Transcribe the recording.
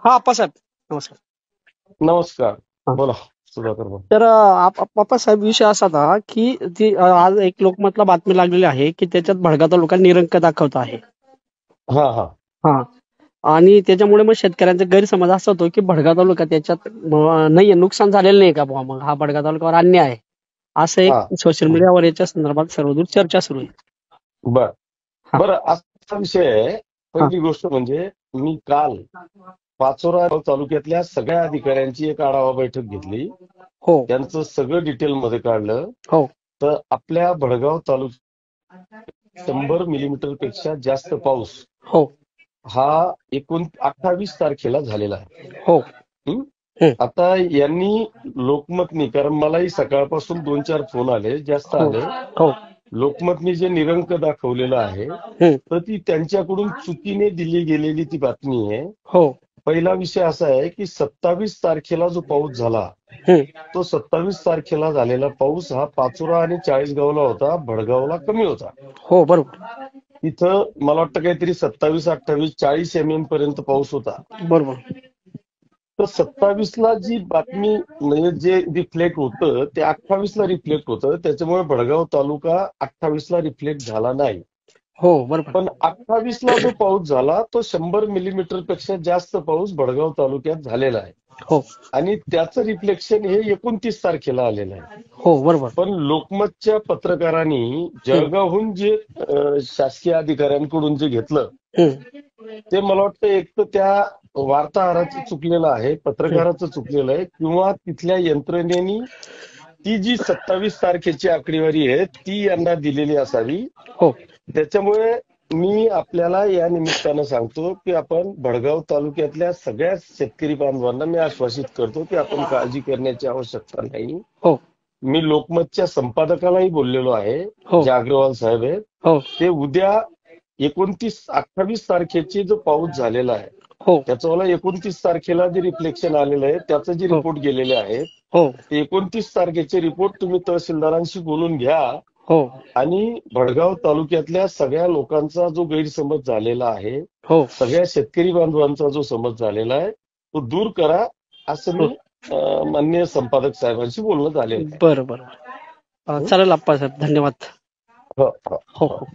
हा आप्पासाहेब, नमस्कार. नमस्कार. हा. बोला. सुधाकर बोला. तर आप्पासाहेब, विषय असा था की आज एक लोकमतला बातमी लागलेली आहे की त्याच्यात भडगाव तालुका निरंक दाखवत आहे. हा हा हा. आणि त्याच्यामुळे मग शेतकऱ्यांचा गैरसमज असा होतो की भडगाव तालुका त्याच्यात नाहीये, नुकसान झालेलं नाही का बुवा, मग हा भडगाव तालुक्यावर अन्याय आहे असं एक हा सोशल हं. मीडियावर याच्या संदर्भात सर्वदूर चर्चा सुरू आहे. बर हा. बर असा विषय आहे. हा. पहिली गोष्ट म्हणजे मी काल पाचोरा तालुक्यातल्या सगळ्या अधिकाऱ्यांची एक आढावा बैठक घेतली. हो त्यांचं सगळं डिटेलमध्ये काढलं. हो तर आपल्या भडगाव तालुक्यात 100 मिलीमीटर पेक्षा जास्त पाऊस हो हा 28 तारखेला झालेला आहे. हो. हं? हं. आता यांनी लोकमतनी, कारण मलाही सकाळपासून 2-4 फोन आले, जास्त हो आले. हो. लोकमतनी जे निरंक दाखवलेलं आहे हं. तर ती त्यांच्याकडून चुकीने दिली गेलेली ती बातमी आहे. हो. पहिला विषय असा आहे की 27 तारखेला जो पाऊस झाला हं. तो 27 तारखेला झालेला पाऊस हा पाचोरा आणि चाळीसगावला होता, भडगावला कमी होता. हो बरोबर तिथं मला वाटतं काहीतरी 27, 28, 40 mm पर्यंत पाऊस होता. बरोबर. तर 27ला जी बातमी म्हणजे जे रिफ्लेक्ट होतं ते 28ला रिफ्लेक्ट होतं. त्याच्यामुळे भडगाव तालुका 28ला रिफ्लेक्ट झाला नाही. हो बरोबर. पण 28ला जो पाऊस झाला तो 100 मिलीमीटर पेक्षा जास्त पाऊस भडगाव तालुक्यात झालेला आहे. हो आणि त्याचं रिफ्लेक्शन हे 29 तारखेला आलेलं आहे. हो बरोबर. पण लोकमतच्या पत्रकारांनी हं. जळगावहून जे शासकीय अधिकाऱ्यांकडून जे घेतलं हं. ते मला वाटतं एक तर त्या वार्ताहराचं चुकलेलं आहे, हं. पत्रकाराचं चुकलेलं आहे, किंवा तिथल्या यंत्रणेनी ती जी 27 तारखेची आकडेवारी आहे ती यांना दिलेली असावी. हो त्याच्यामुळे मी आपल्याला या निमित्तानं सांगतो की आपण भडगाव तालुक्यातल्या सगळ्या शेतकरी बांधवांना मी आश्वासित करतो की आपण काळजी करण्याची आवश्यकता नाही. हो मी लोकमतच्या संपादकालाही बोललेलो आहे, हो जे अग्रवाल साहेब आहेत. हो ते उद्या 28 तारखेचे जो पाऊस झालेला आहे हो त्याचं मला 29 तारखेला जे रिफ्लेक्शन आलेलं आहे त्याचं जे हो रिपोर्ट गेलेले आहेत हो ते 29 तारखेचे रिपोर्ट तुम्ही तहसीलदारांशी बोलून घ्या. हो आणि भडगाव तालुक्यातल्या सगळ्या लोकांचा जो गैरसमज झालेला आहे, हो सगळ्या शेतकरी बांधवांचा जो समज झालेला आहे तो दूर करा, असं हो. मी माननीय संपादक साहेबांशी बोलणं झालेलं आहे. बरं बरं. हं? चालेल आप्पासाहेब, धन्यवाद. हो हो हो हो. हो.